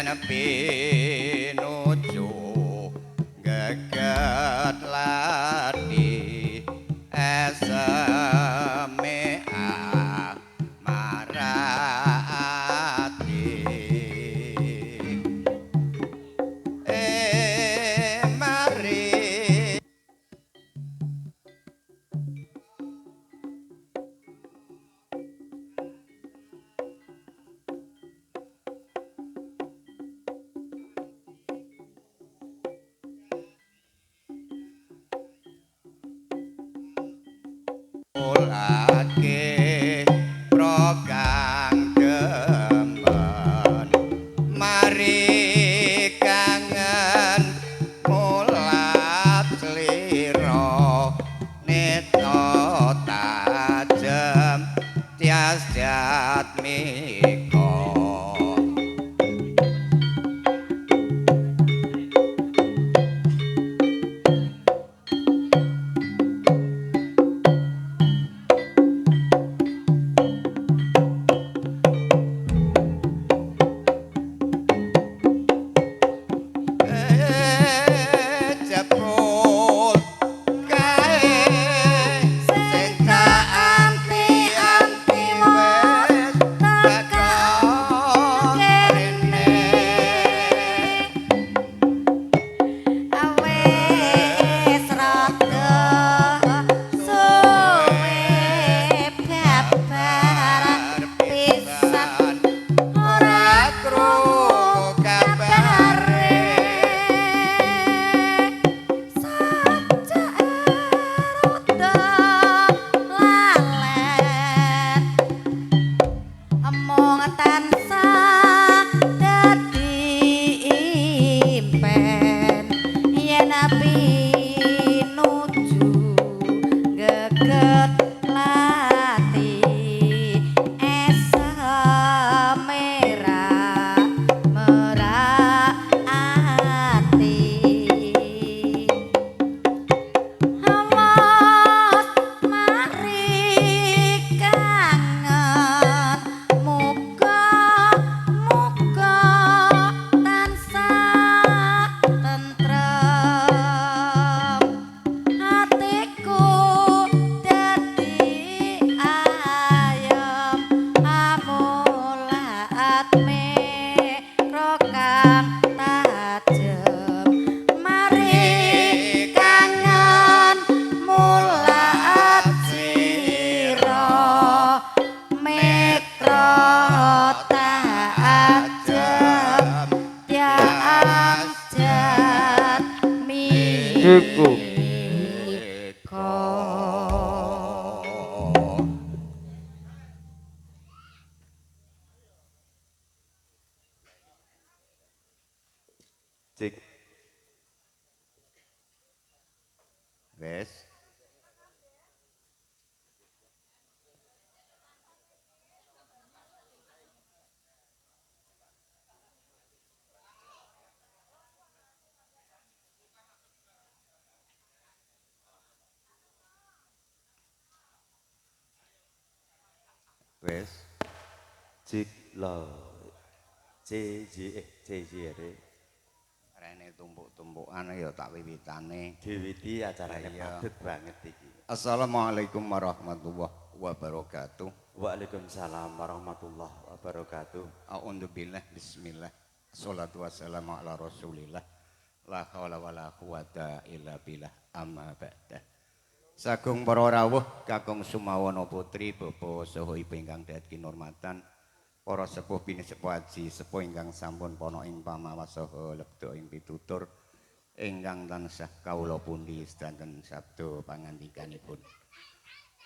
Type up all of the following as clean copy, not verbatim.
yen pinuju geget ladi eseme marati mari ulake progang demen mari kangen mulat slira neta tajem tias jatmika jepul kae sing tak anti-anti wis teka kene awes rada suwe babar pisan ora krungu kabare sajak rada lalen omong tansah dadi impen yen pinuju geget lati esa merah merah ati awas mari kangen muga-muga tansah tentrem atiku dadi ayem amulat krokang tajem mari kangen mulat sira metro tajem ya ajat Iku. miko cik wes wes Cik lo CJ re rene tumpuk-tumpukan ya tak wiwitane diwiti acarane Iya. padet banget iki. Assalamualaikum warahmatullahi wabarakatuh. Waalaikumsalam warahmatullahi wabarakatuh. A'udzubillah bismillah. Assalatu wassalamu ala Rasulillah. La haula wala quwata illa billah. Amma ba'da. Sagung para rawuh kakung sumawana putri bapa saha ibu ingkang dhat kinurmatan. Para sepuh bini sepuh haji sepuh ingkang sampun pono ing pamawas saha lebda ing pitutur ingkang tansah kawula pundi sedanten sabda pangandikanipun.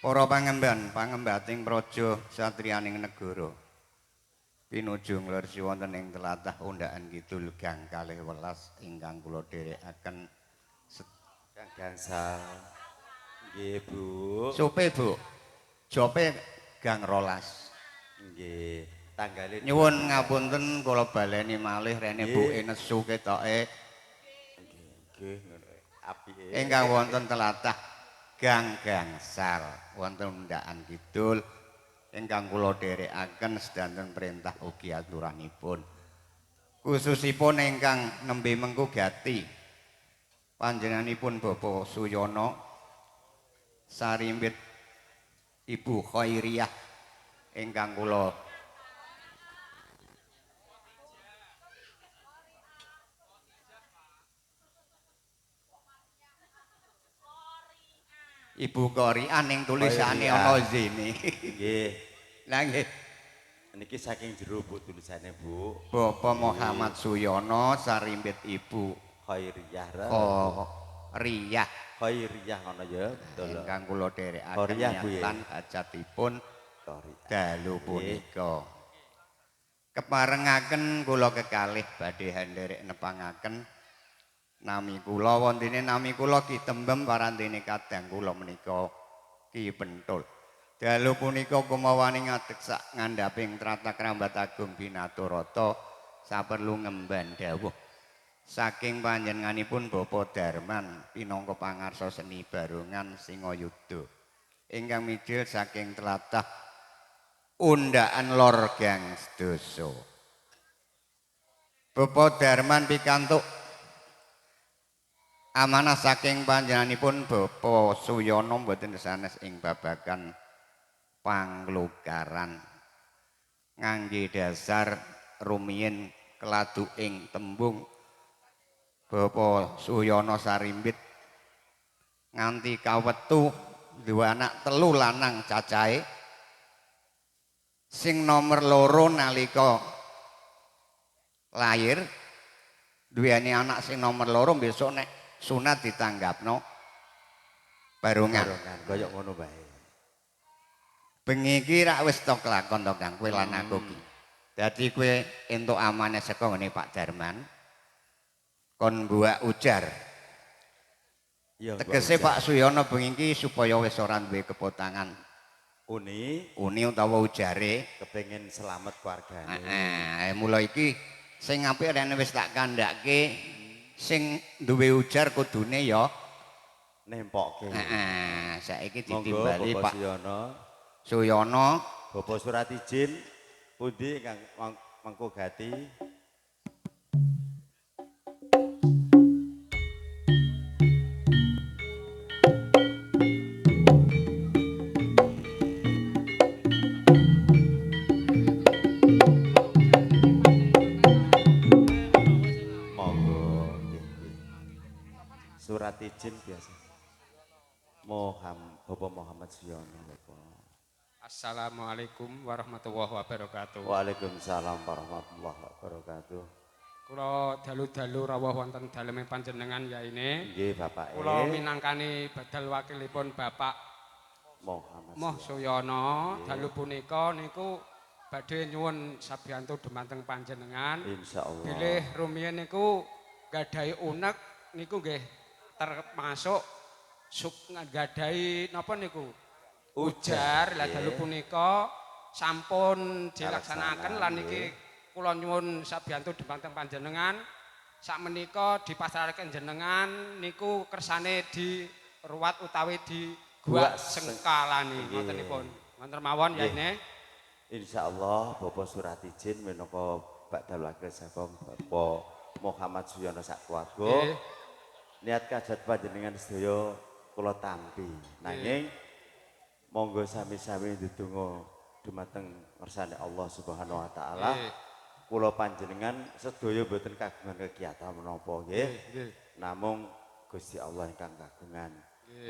Para pangemban pangembating praja satriyaning negara pinuju nglersi wonten ing tlatah Undaan Kidul Gang 12 ingkang kula dherekaken Kang Gangsal. Nggih, Bu. Sope, Bu. Jope Gang 12. Nggih, tanggale Nyuwun ngapunten kula baleni malih rene Bu nesu ketoke nggih ngono. Apike. ingkang wonten tlatah Gang Gangsal wonten Undaan Kidul ingkang kula dherekaken sedanten perintah ugi aturanipun. khususipun ingkang nembe mengku gati panjenenganipun Bapak Suyono sarimbit Ibu Khairiyah ingkang kula Ibu Korian ing tulisane Khairiyah. ana zene. Nggih. Lah nggih. Niki saking jero Bu tulisane Bu. Bapak Muhammad Suyono sarimbit Ibu Khairiyah. Khairiyah Khairiyah ngono ya, betul. ingkang kula dherekaken Khairiyah, Bu, ya. lan hajatipun Khairiyah. dalu punika. Keparengaken kula kekalih badhe henderek nepangaken nami kula wontene nami kula Ki Tembem parantene kadang kula menika Ki Pentul. Dalu punika kumawaning ngadeg sak ngandhaping Trata Krambat Agung Binaturata saperlu ngemban dawuh saking panjenenganipun Bapak Darman pinangka pangarsa seni barongan Singayuda ingkang mijil saking tlatah Undaan Lor Gang Sedasa. Bapak Darman pikantuk amanah saking panjenenganipun Bapak Suyono mboten sanes ing babagan panglukaran ngangge dasar rumiyin keladu ing tembung Bapak Suyono sarimbit nganti kawetu duwe anak 3 lanang cacahe sing nomor 2 nalika lahir duweni anak sing nomor 2 besok nek sunat ditanggapno barongan Kaya ngono bae. bengi iki rak wis tok lakon to Kang kowe lan aku ki. Dadi kowe entuk amanah saka ngene Pak Darman kon mbuak ujar. Iya. Tegese Pak Suyono bengi iki supaya wis ora duwe kepotangan uni utawa ujare kepengin selamat keluargane. heeh mula iki sing apik rene wis tak kandhake sing duwe ujar kudune ya Nempokke. heeh saiki Monggo ditimbali Bapak Pak Suyono, Suyono Bapak Suratijin pundi ingkang mangku gati? Monggo nggih. Suratijin biasa. Bapak Muhammad Suyono Bapak. Assalamualaikum warahmatullahi wabarakatuh. Waalaikumsalam warahmatullahi wabarakatuh. Kula dalu-dalu rawuh wonten daleme panjenengan yaine. Nggih Bapak. Kula minangkani badal wakilipun Bapak Muhammad Moh Suyono. Dalu punika niku badhe nyuwun sabiyantu dumateng panjenengan. Insyaallah. Bilih rumiyin niku gadahi unek niku nggih termasuk gadahi napa niku? Ujar. Lah dalu punika sampun dilaksanaken lan niki kula nyuwun sabiyantu dumateng panjenengan sakmenika dipasrahaken jenengan niku kersane diruwat utawi di gua sengkalani ngotenipun. Wonten mawon yaine. Insyaallah Bapak Suratijin menapa badal wakil saking Bapak Muhammad Suyono sak keluarga. Niat kajat panjenengan sedaya kula tampi. Nanging monggo sami-sami ndedonga dumateng ngersane Allah Subhanahu wa taala. Kula panjenengan sedaya boten kagungan kegiatan menapa nggih. Namung Gusti Allah ingkang kagungan.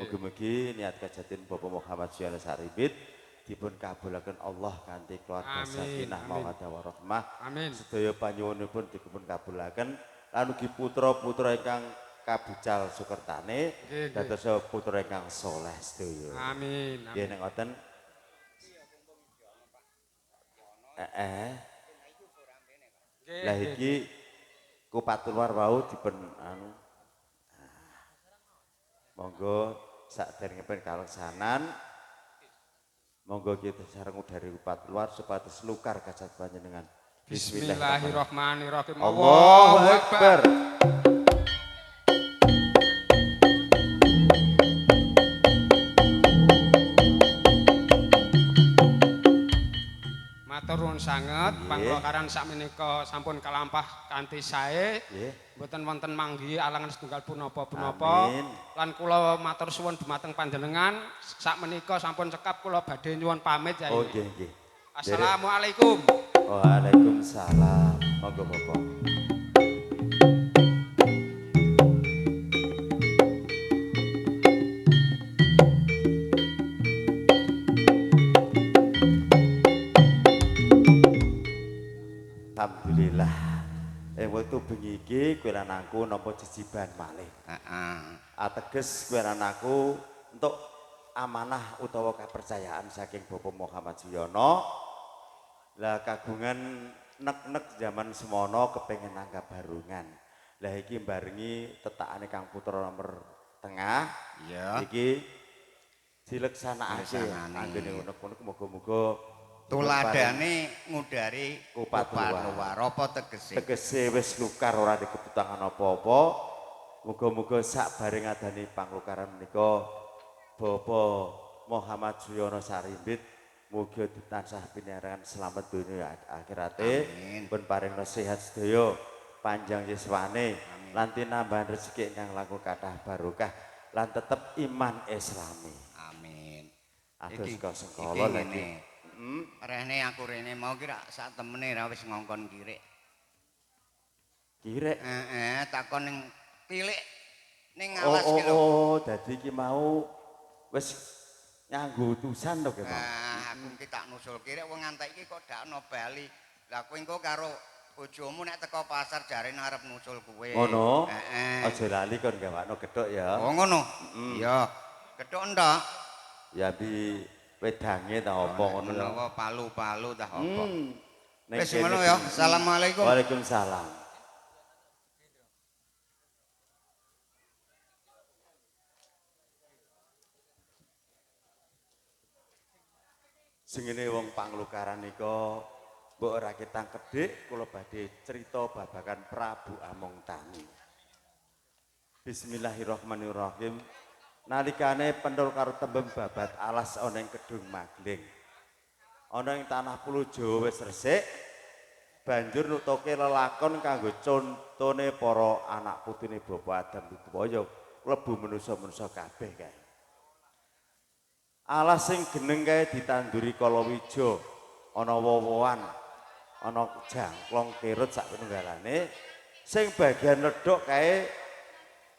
Mugi-mugi niat kajatin Bapak Muhammad Suyono Saribit dipun kabulaken Allah kanthi keluarga sakinah mawaddah warahmah. Amin. Sedaya panyuwunipun dipun kabulaken lan ugi putra-putra ingkang kabucal sukertane dados putra ingkang saleh sedaya. Amin. Nggih nek ngoten. Lah iki kupatul war wau dipun anu. Monggo saderengipun kaleksanan monggo kita sareng udari kupatul war supados lukar kajat panjenengan. Bismillahirrahmanirrahim. Allahu Akbar. matur nuwun sanget Nggih. panglokaran sakmenika sampun kalampah kanthi sae. Nggih. Mboten wonten manggi alangan setunggal punapa-punapa. Amin. Lan kula matur suwun dumateng panjenengan sakmenika sampun cekap kula badhe nyuwun pamit Yai. Oh nggih nggih. Assalamualaikum. Waalaikumsalam. Monggo Bapak. Alhamdulillah. Wektu bengi iki kowe lan aku nampa jejiban malih. Heeh. Ateges kowe lan aku untuk amanah utawa kepercayaan saking Bapak Muhammad Suyono. Lah kagungan nek-nek zaman semono kepengen nanggap barungan. Lah iki barengi tetakane Kang Putra nomor tengah. Iya. Iki dileksanakake Dileksanane. anggone unek-unek muga-muga Tuladane ngudari Kupat luar apa tegese? tegese wis lukar ora dikebutangan apa-apa. Muga-muga sak bareng adani panglukaran menika Bapak Muhammad Suyono Sarimbit mugi tansah pinaringan selamat dunia akhirate. Amin. Pun paringna sehat sedaya, panjang yuswane lan tinambahan rezeki ingkang langkung kathah barokah lan tetep iman Islami. Amin. Ados Iki- kok iki sengkala lagi. ngene. Rene aku rene mau kira sak temene ra wis ngongkon kirek. Kirek. Takon ning tilik ning Oh, alas ki lho. dadi iki mau wis nyanggo utusan to ki mau. Aku ki tak nusul kirek wong ngantek iki kok dak ono bali. Lah kowe engko karo bojomu nek teko pasar jarene arep nusul kowe. Ngono. Heeh. Aja lali kon gawakno gethuk ya. Oh ngono. Iya. Kethuk entok. Ya bi wedange ta apa ngono ya. Menawa palu-palu tah apa. Ning Wis kene ngono ya. iki. Assalamualaikum. Waalaikumsalam. Singene wong panglukaran nika mbok ora ketang kedhik kula badhe crita babagan Prabu Among Tani. Bismillahirrahmanirrahim. Nalikane pentul karo tembung babat alas ana ing Kedung Magling. Ana ing tanah Pulo Jawa wis resik, banjur nutuke lelakon kanggo contone para anak putune Bapak Adam Widowaya klebu manusa-manusa kabeh kae. Alas sing geneng kae ditanduri kalawija, ana wowoan, ana jangklong kerut sak penunggalane. Sing bagian ledok kae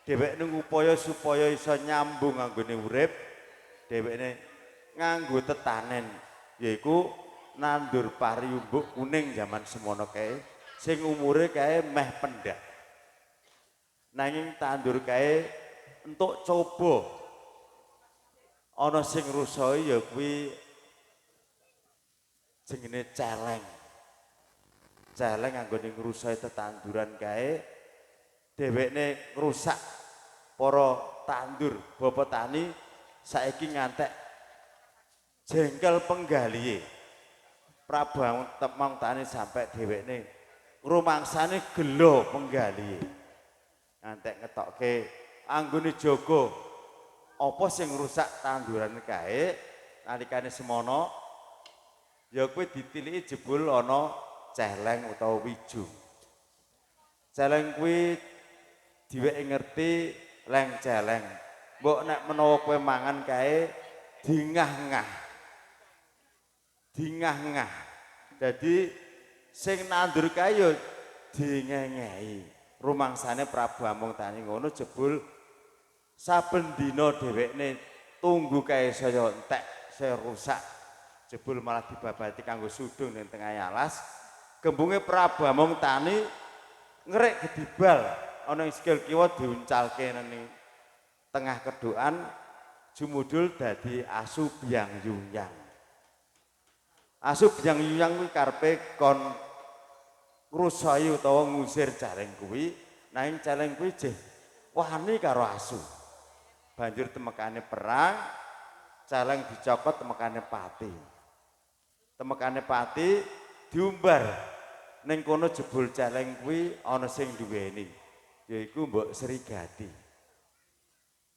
dheweke ngupaya supaya iso nyambung anggone urip. Dheweke nganggo tetanen yaiku nandur pari umbuk kuning zaman semono kae sing umure kae meh pendak. Nanging tandur kae entuk coba ana sing rusoi ya kuwi jenenge celeng. Celeng anggone ngrusoi tetanduran kae dheweke ngrusak para tandur Bapak Tani saiki ngantek jengkel penggalihe. Prabu Among Tani sampai dheweke rumangsane gelo penggalihe. Ngantek ngetokke anggone jaga apa sing rusak tanduran kae nalikane semono ya kuwi ditiliki jebul ana celeng utawa wijung. Celeng kuwi diweke ngerti leng celeng. Mbok nek menawa kowe mangan kae dingah-ngah. Dingah-ngah. Dadi sing nandur kae ya dingengehi. Rumangsane Prabu Among Tani ngono jebul saben dina dhewekne tunggu kae saya entek, saya rusak. Jebul malah dibabati kanggo sudung ning tengah alas. Gembunge Prabu Among Tani ngerek gedibal ana ing sikil kiwa diuncalke ning tengah kedukan jumudul dadi asu biang yuyang. Asu biang yuyang kuwi karepe kon ngrusoi utawa ngusir celeng kuwi, nanging celeng kuwi jeh wani karo asu. Banjur temekane perang, celeng dicokot temekane pati. Temekane pati diumbar ning kono jebul celeng kuwi ana sing duweni, yaiku Mbok Srigadi.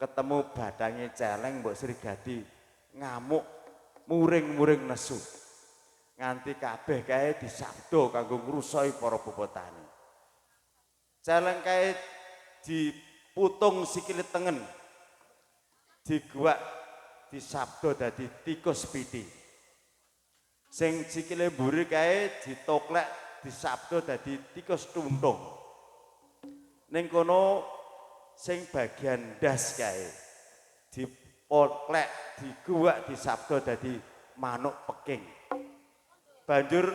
Ketemu badange celeng Mbok Srigadi ngamuk muring-muring nesu. nganti kabeh kae disabda kanggo ngrusoi para bebotane. Celeng kae diputung sikile tengen. Diguak disabda dadi tikus piti. Sing sikile mburi kae ditoklek disabda dadi tikus tuntung. Ning kono sing bagian ndas kae dipoklek diguak disabda dadi manuk peking. Banjur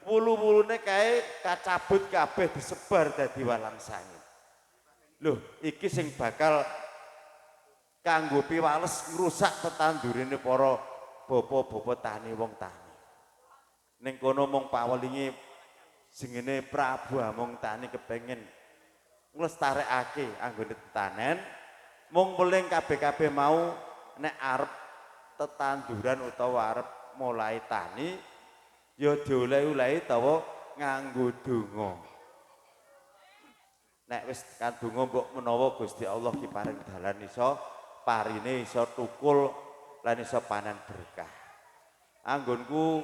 wulu-wulune kae kacabut kabeh disebar dadi walang sangit. Loh, iki sing bakal kanggo piwales ngrusak tetandurine para bapa-bapa tani wong tani. Ning kono mung pawelinge jenenge Prabu Amung Tani kepengin nglestarekake anggone tetanen, mung meling kabeh-kabeh mau nek arep tetanduran utawa arep mulai tani ya dioleh-olehi utawa nganggo donga. Nek wis kadonga mbok menawa Gusti Allah ki paring dalan iso parine iso tukul lan iso panen berkah. Anggonku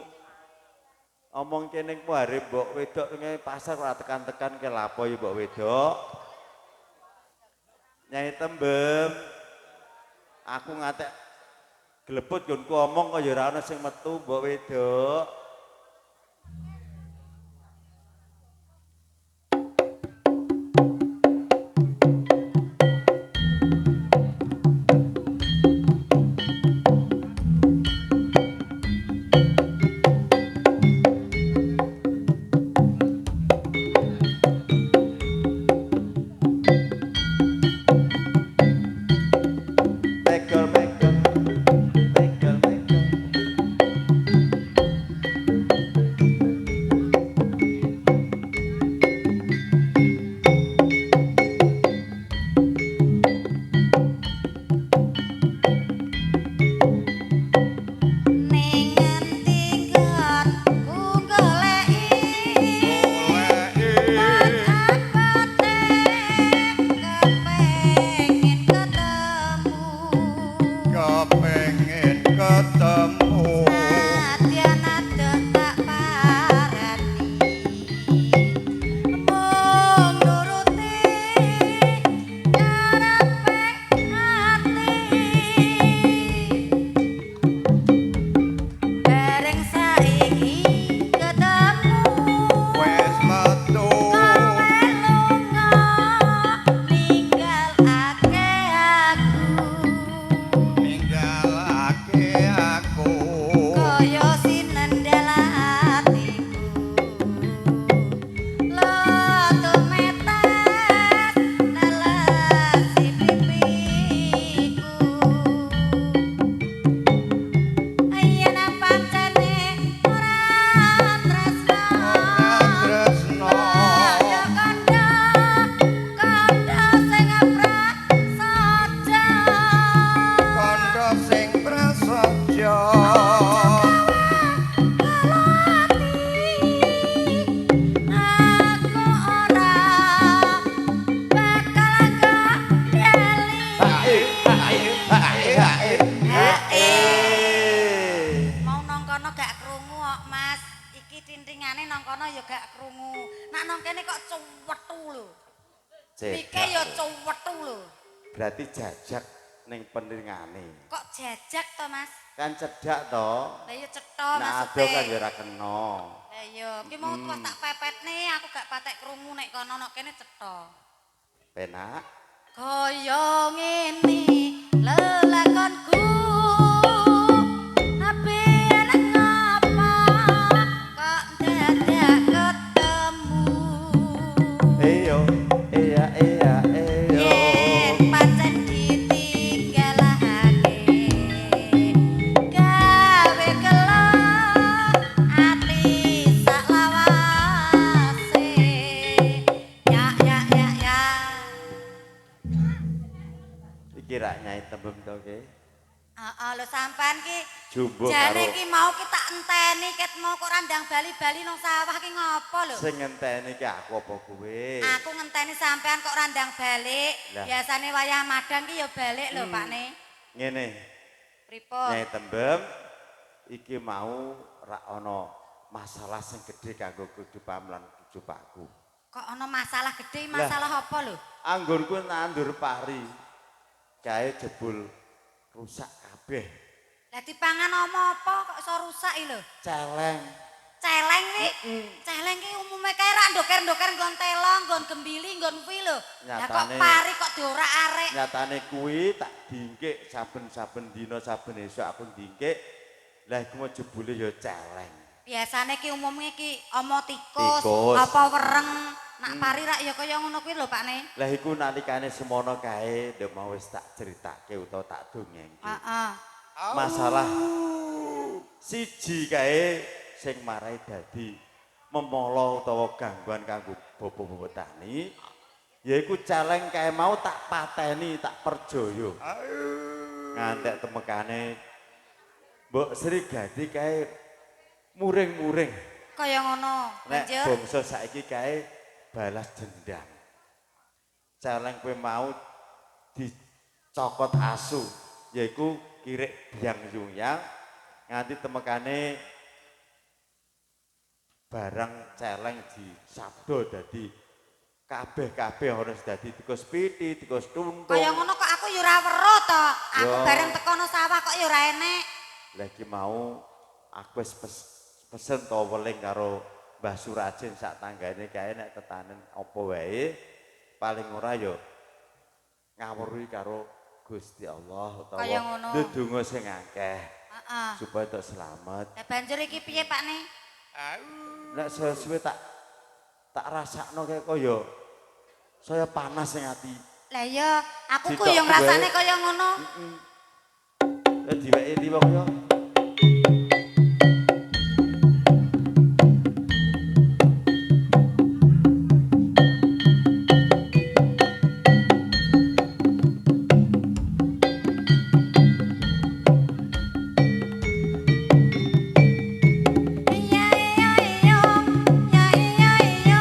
omong kene kuwi mbok wedok ning pasar ora tekan-tekan ke lapo ya mbok wedok. Nyai Tembem. Aku ngatek glebut nggonku omong kok ya ora ana sing metu mbok wedok. Berarti jajak ning penringane. Kok jajak to, Mas? Kan cedak to. Lah ya cetha Nah, maksude. ado kan ya ora kena. Lah iya, ki mau tuwas tak pepetne, aku gak patek krungu nek kono nek kene cetha. Penak. Kaya ngene lelakonku. Tapi enak ngapa kok dadak ketemu. Eyo, iya. Yen pancen ditinggalake gawe kelo ati sak lawase. Ya. Iki rak Nyai Tembem to ki. Heeh, lho sampean ki Jumbo jane karo ki mau ki tak enteni ket mau kok randang bali-bali nang sawah ki ngopo lho? sing ngenteni ki aku apa kowe? Aku ngenteni sampean kok randang balik. Lah. Biasane wayah madang ki ya balik lho, Pakne. Ngene, Pripun? Nyai Tembem iki mau rak ana masalah sing gedhe kanggo kehidupan lan kehidupanku. Kok ana masalah gede, masalah apa lho? Anggonku nandur pari. Kae jebul rusak kabeh. Lah dipangan apa kok iso rusak iki lho? Celeng. Celeng iki. Celeng iki umume kae rak ndoker-ndoker nggon telong, nggon gembili, nggon kuwi lho. Lah kok pari kok diorak-arek. Nyatane kuwi tak dingkik saben-saben dina saben esuk aku dingkik. Lah iku mau jebule ya celeng. Biasane ki umume ki ama tikus, Tikus. apa wereng. Nak pari rak ya kaya ngono kuwi lho Pakne. Lah iku nalikane semono kae ndek mau wis tak critake utawa tak dongengke. Heeh. Masalah siji kae sing marai dadi memolo utawa gangguan kanggo bapak-bapak tani yaiku celeng kae mau tak pateni tak perjaya. Ngantek temekane Mbok Sri Gadi kae muring-muring. Kaya ngono. Nek Banjur bangsa saiki kae balas dendam. Celeng kowe mau dicokot asu yaiku kirik biang yuyang nganti temekane barang celeng disabdo dadi kabeh-kabeh ana dadi tikus piti, tikus tuntung. kaya ngono kok aku ya ora weruh to. Aku Yo. bareng tekono sawah kok ya ora enek. Lagi mau aku wis pesen to weling karo Mbah Surajin sak tanggane kae nek tetanen apa wae paling ora ya ngawruhi karo Gusti Allah utawa Kaya ngono. ndedonga sing akeh Heeh. supaya tok selamat. Lah banjur iki piye Pakne? Nek sesuwe tak rasakno kae kaya saya panas ning ati. Lah ya aku ku Sitok yo ngrasane wae. kaya ngono. Diweki liwah kaya Iya iya iya. Ya iya iya.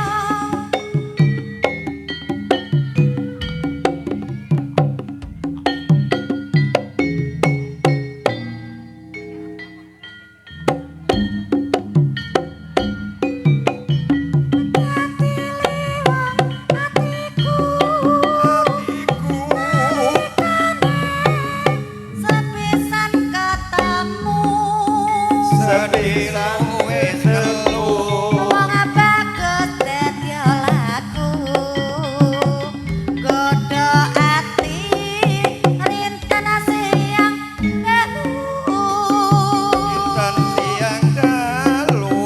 Sepisan ketemu sediran wis telu. wong bagus dadi laku godho ati rinten siang dalu Dan siang dalu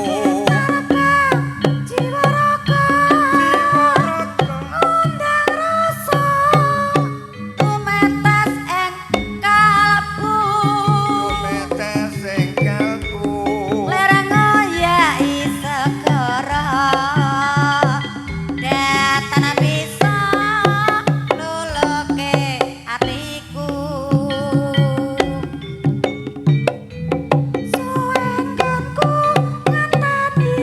jiwa raga undang rasa tumetes ing kalbu metes sing kalbu. lereng ngoyai segara datan bisa luluke atiku suwenganku ngenteni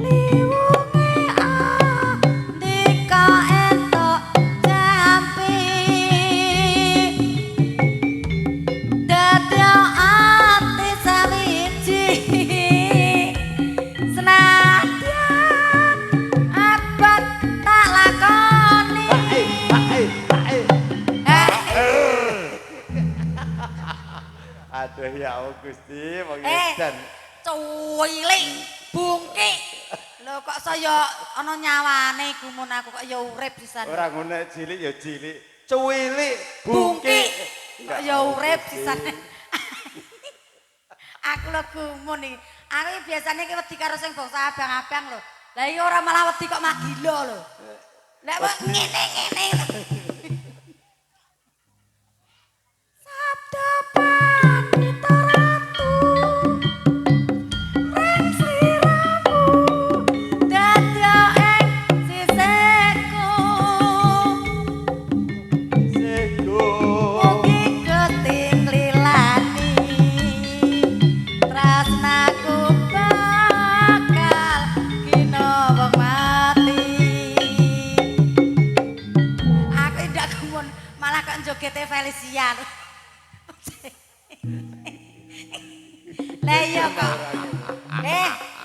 liwunge andika entuk jampi Dadya ati sawiji senadyan abad tak lakoni Aduh ya Allah Gusti, wong Eh. edan. cuwilik bungkik lho kok saya ana nyawane gumun aku kok ya urip sisan Ora ngono cilik ya cilik. Cuwilik bungkik bungkik. kok ya urip sisan aku lho gumun iki aku iki biasane ki wedi karo sing bangsa abang-abang lho lah iki ora malah wedi kok magila lho lek kok ngene-ngene Sabda Pandita Ratu ring sliramu dadya ing siseku Sego. mugi keting lilani tresnaku bakal kina wong mati aku ndak gumun malah kok njogete Felicia lah iya kok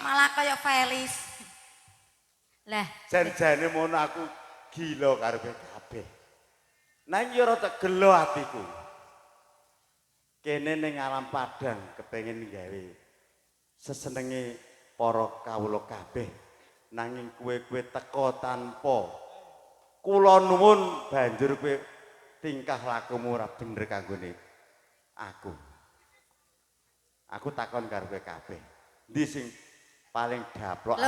Malah kaya Felis. Lah, Jan-jane mono aku gila karo kowe kabeh. Nang yo rada gelo atiku. Kene ning alam padang kepengin gawe sesenenge para kawula kabeh. Nanging kowe teka tanpa kula nuwun banjur kowe tingkah lakumu ora bener kanggone aku. Aku takon karo kowe kabeh. Ndi sing paling daplok?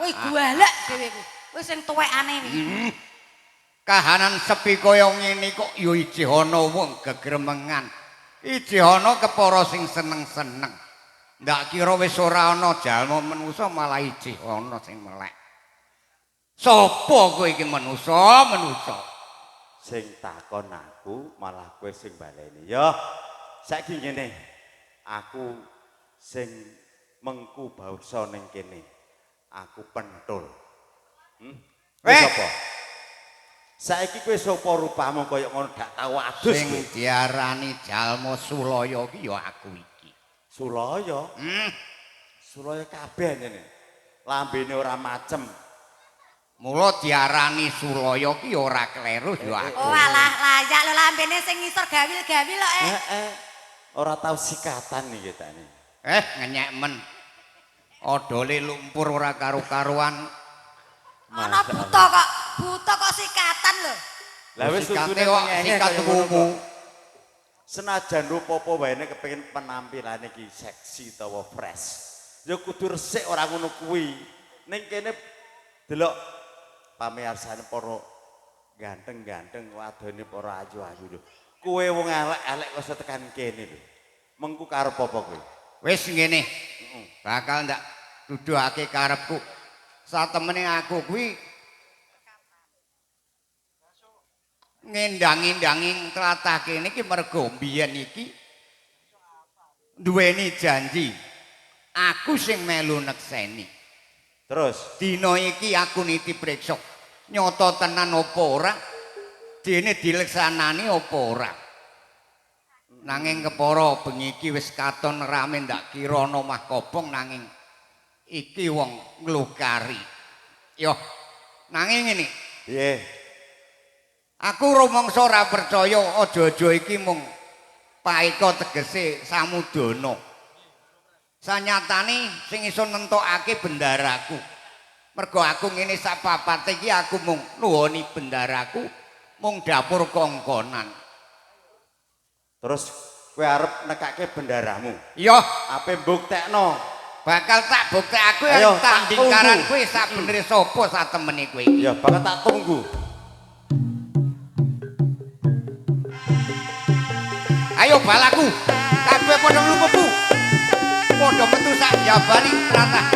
Wih gualek dhewe ku. Wis sing tuwekane iki. Kahanan sepi kaya ngene kok ya ijih ana wong gegremengan. Ijih ana kepara sing seneng-seneng. Ndak kira wis ora ana jalma manusa malah ijih ana sing melek. Sopo kowe iki manusa? Sing takon aku malah kowe sing baleni. Ya, saiki ngene. Aku sing mengku bangsa ning kene. Aku pentul. Kowe sapa? Saiki kowe sapa rupamu kaya ngono dak tau adus. Sing diarani jalma Sulaya ki ya aku iki. Sulaya? Sulaya kabeh ngene. Lambene ora macem. Mula diarani Sulaya ki ora kleru ya aku. Oh alah layak lho lambene sing ngisor gawil-gawil kok Ora tau sikatan iki tane. Ngenyek men. Odole lumpur ora karu-karuan. Ana buta kok sikatan lho. Lah wis sikate kok sikat tubuhmu. Senajan rupa apa wae kepengin penampilane iki seksi utawa fresh. Ya kudu resik ora ngono kuwi. Ning kene delok pamiarsane para ganteng-ganteng wadone para ayu-ayu lho. Kowe wong elek-elek kok tekan kene lho. Mengku karep apa kowe? Wis ngene. Bakal ndak duduhake karepku. Satemene aku kuwi ngendang-endangi tlatah kene iki mergo mbiyen iki duweni janji. Aku sing melu nekseni. Terus Dina iki aku nitip priksa. Nyata tenan apa ora? Dene dileksanani apa ora? Nanging kepara bengi iki wis katon rame ndak kira ana omah kobong nanging iki wong nglukari. Yo, nanging ngene. piye? Aku rumangsa ora percaya aja-aja iki mung paeka tegese samudana. Sanyatane sing iso nentokake bendaraku. Mergo aku ngene sak papate iki aku mung nuwoni bendaraku mung dapur kongkonan. Terus kowe arep nekake bendaramu. Iya, Ape mbuktekno? bakal tak buktekake Ayo, tandingkaran tak tunggu. kowe sabenere sapa satemene kowe. Ya bakal tak tunggu. Ayo balaku, kabeh padha mlebu. Padha metu sak jabani tratah.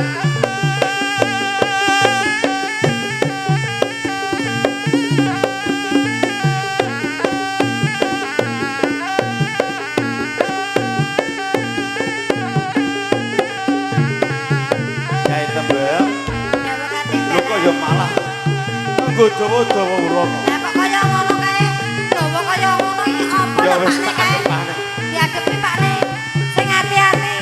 Nyai Tembel, Ya kate. lho kok ya malah nggo dawa-dawa urana. Lah kok kaya ngono kae. Dawa kaya ngono iki apa Ya lho wis Pak tak kae? adepane. Diadepi Pak Ne. Sing ati-ati.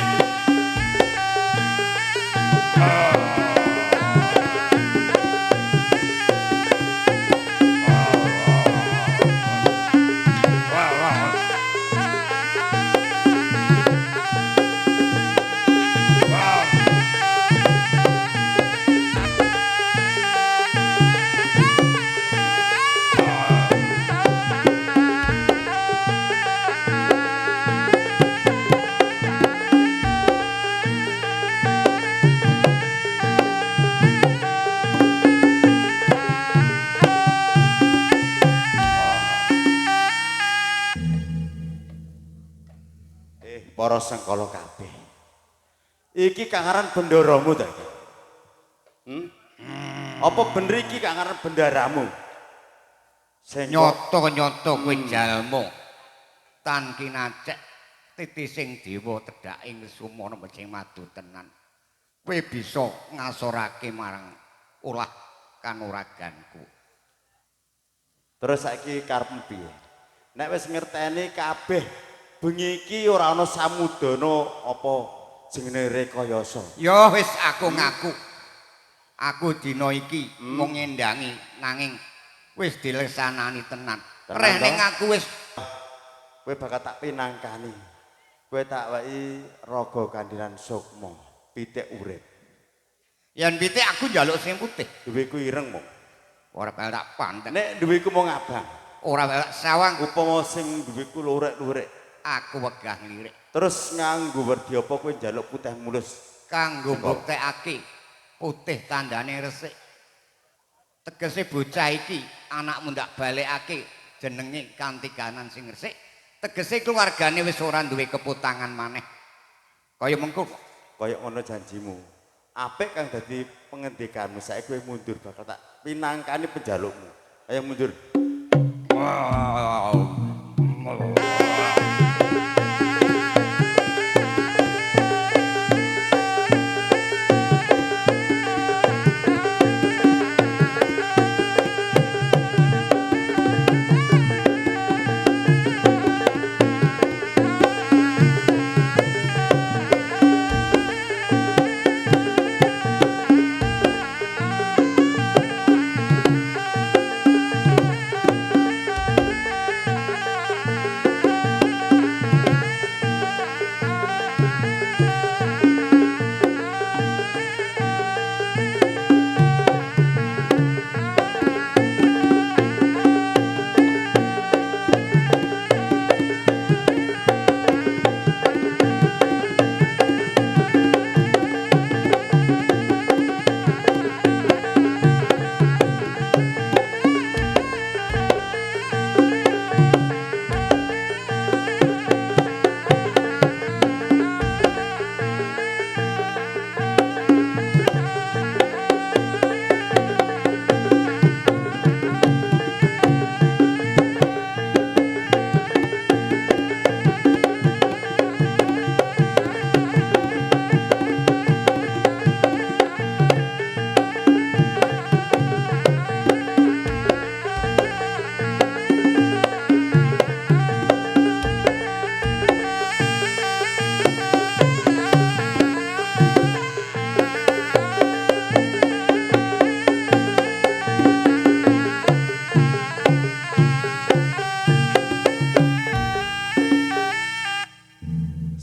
Para sengkala kabeh. Iki kangaran bendaramu ta iki? Apa bener iki kangaran bendaramu? Sing Nyata-nyata kowe jalma tan kinacek titising dewa tedhak ing sumana sing madu tenan. Kowe bisa ngasorake marang ulah kanuraganku. terus saiki karepmu piye? Nek wis ngerteni kabeh bengi iki ora ana samudana apa jenenge rekayasa. Ya wis aku ngaku. Aku dina iki mung ngendangi nanging wis dileksanani tenan. Reh ning aku wis Kowe bakal tak pinangkani. Kowe tak weki raga kandilan sukma, pitik urip. yen pitik aku njaluk sing putih. Duweku ireng mong. Ora bakal tak pantek. Nek duweku mong abang. Ora bakal sawang. Upama sing duweku lurek-lurek. Aku wegah nglirik. Terus nganggo werdi apa kowe njaluk putih mulus? Kanggo mbuktekake putih tandane resik. Tegese bocah iki anakmu ndak balekake jenenge kanthi ganan sing resik. Tegese keluargane wis ora duwe keputangan maneh. Kaya mengko Kaya ngono janjimu. Apik kang dadi pengendikanmu saiki kowe mundur bakal tak pinangkani penjalukmu. Ayo mundur.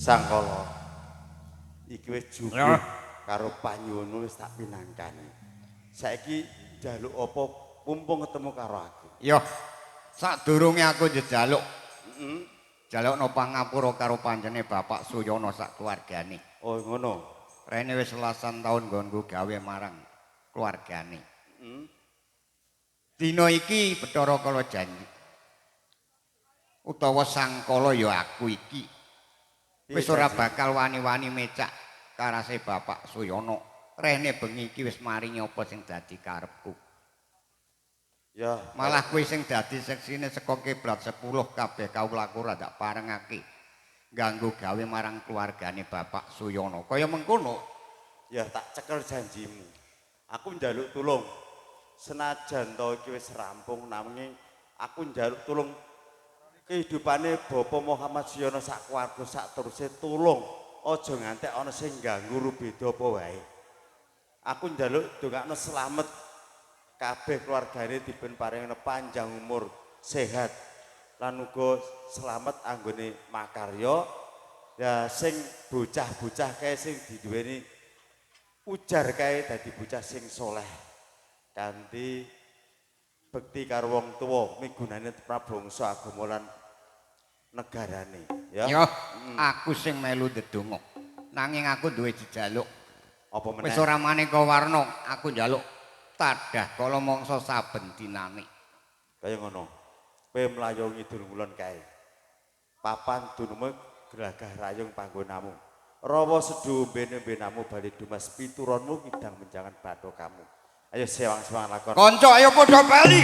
Sangkala iki wis cukup karo panyuwunmu wis tak pinangkani. Saiki njaluk apa mumpung ketemu karo aku. yo sadurunge aku njaluk jalukno pangapura karo panjene Bapak Suyono sak keluargane. Oh ngono. Rene wis selasan taun nggonku gawe marang keluargane. Dina iki Bathara Kala janji. Utawa sangkala ya aku iki. Wis ora bakal wani-wani mecak karase Bapak Suyono. Rene bengi iki wis maringi apa sing dadi karepku. Ya, Malah kuwi sing dadi seksine saka kiblat 10 kabeh kawulaku ora tak parengake. Ganggu gawe marang keluargane Bapak Suyono. Kaya mengkono. ya tak cekel janjimu. Aku njaluk tulung. Senajan to iki wis rampung nanging aku njaluk tulung kehidupane Bapak Muhammad Suyono sak keluarga sak teruse tulung. Aja ngantek ana sing ganggu rubeda apa wae. Aku njaluk dongakno slamet kabeh keluargane diben paringna panjang umur, sehat lan uga slamet anggone makarya. Ya sing bocah-bocah kae sing diduweni ujar kae dadi bocah sing soleh. Kanthi bekti karo wong tuwa migunani prabangsa agama lan negarane ya. Ya, aku sing melu ndedonga. Nanging aku duwe jejaluk. Apa meneh? Wis ora maneka warna, aku njaluk tadah kala mangsa saben dinane. Kaya ngono. Kowe mlayu ngidul ngulon kae. Papan dunemu geragah rayung panggonamu. Rawa sedo mbene-mbenamu bali dumas pituronmu kidang menjangan batho kamu. Ayo sewang-sewang lakon. Kanca ayo padha bali.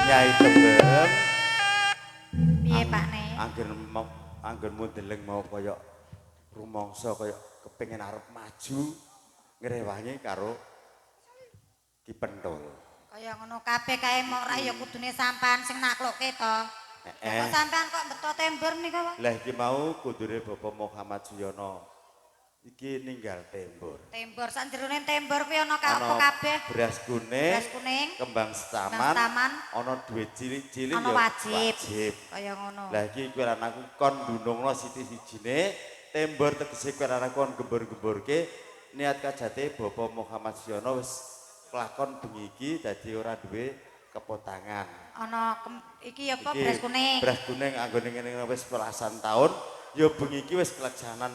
Nyai Tembeng Piye Pak Ne? anggenmu deleng mau kaya rumangsa kaya kepengin arep maju ngrewangi karo Ki Penthul. Kaya ngono kabeh kae mok ra ya kudune sampean sing naklukke to. Kok sampean kok beto tember nika, Pak? Lah iki mau kudune Bapak Muhammad Suyono iki ninggal tembur. Tembor sak jerone tembor kuwi ana apa kabeh? Beras kuning, kembang setaman, ana duit cilik-cilik ana wajib. Kaya ngono. Lah iki kowe anakku kon ndunungno siti-sijine tembor tegese kowe anakku kon gembur-gemburke niat kajate Bapak Muhammad Suyono wis kelakon bengi iki dadi ora duwe kepotangan. Ana iki apa beras kuning. Beras kuning anggone ngene wis belasan taun ya bengi iki wis kelaksanan.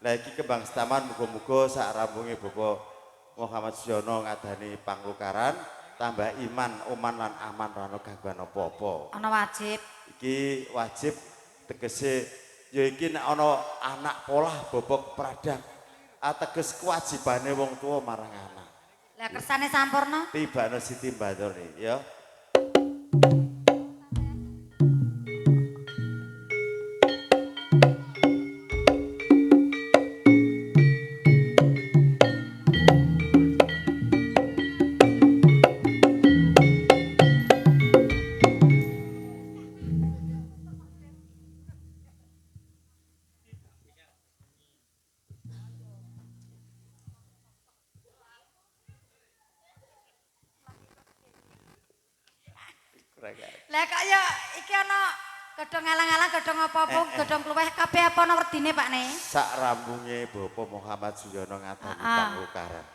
Lah iki kembang setaman muga-muga sak rambunge Bapak Muhammad Suyono ngadani panglukaran tambah iman, oman lan aman ora ana gangguan apa-apa. Ana wajib. Iki wajib tegese ya iki nek ana anak polah bobok pradang ateges kewajibane wong tua marang anak. Lah kersane sampurna? Tibane Siti Mbantul ya. Lah kok ya iki ana godhong alang-alang, godhong apa-apa, godhong kluweh kabeh apa ana werdine Pak Ne? Sak rambunge Bapak Muhammad Suyono ngadani panglukaran.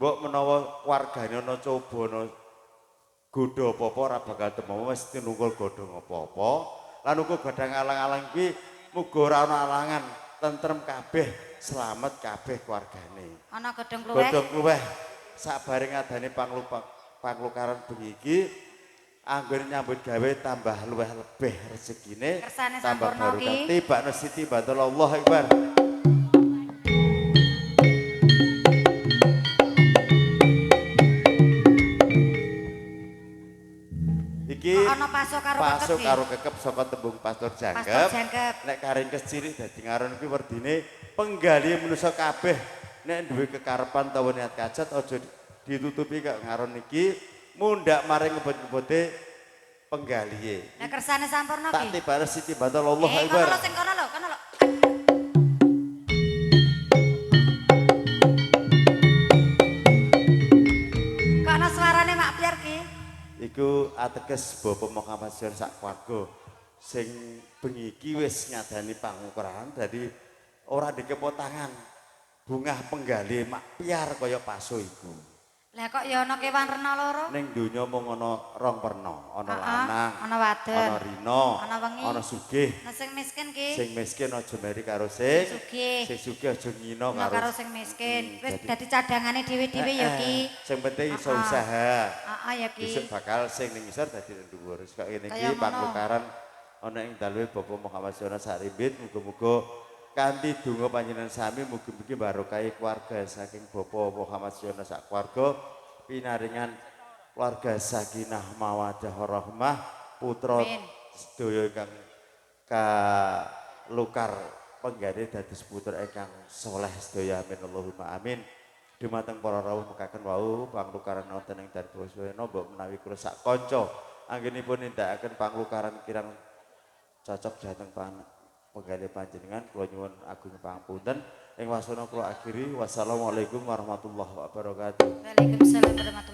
Mbok menawa wargane ana coba ana godho apa-apa ora bakal temu mesti nungkul godhong apa-apa. Lan uga godhong alang-alang kuwi muga ora ana alangan, tentrem kabeh, slamet kabeh keluargane. Ana godhong kluweh. Godhong kluweh sabare ngadani panglukaran bengi iki anggur nyambut gawe tambah luweh lebih rezekine Kersane tambah sampurna barokah ki. tibakno Siti Mbantul Allahu Akbar. Iki ana paso karo kekep saka tembung pastor jangkep. Nek karingkes cilik dadi ngaran kuwi werdine penggali manusa kabeh nek duwe kekarepan utawa niat kajat aja ditutupi kok ngaran iki mundak maring ngebut-ngebute penggalihe. Lah kersane sampurna ki. Tak tibane Siti Mbantul Allahu Akbar. Kono lho sing kono lho, kono lho. Kok ana suarane Mak Piar ki? Iku ateges Bapak Muhammad Suyono sak keluarga sing bengi iki wis ngadani pangukran dadi ora dikepotangan bungah penggali Mak Piar kaya paso iku. Lah kok ya ana kewan rena loro? Ning donya mung ana rong perna, ana lanang, ana wadon, ana rina, ana wengi, ana sugih. Nah sing miskin ki. Sing miskin aja meri karo sing sugih. Sing sugih aja ngina karo sing miskin. Wis dadi cadangane dhewe-dhewe ya ki. Sing penting iso usaha. Ya ki. Besok bakal sing ning isor dadi dhuwur. Kok ngene iki panglukaran ana ing daluwe Bapak Muhammad Suyono Sarimbit muga-muga kanthi donga panjenengan sami mugi-mugi barokahe keluarga saking Bapak Muhammad Suyono sak keluarga pinaringan keluarga sakinah mawaddah warahmah putra sedaya ingkang kalukar penggane dados putra ingkang saleh sedaya amin Allahumma amin. Dumateng para rawuh mekaken wau panglukaran wonten ing Darbo Suyono mbok menawi kula sak kanca anggenipun nindakaken panglukaran kirang cocok dhateng penggane panjenengan kula nyuwun agung pangapunten ing wasana kula akhiri wassalamualaikum warahmatullahi wabarakatuh. Waalaikumsalam warahmatullahi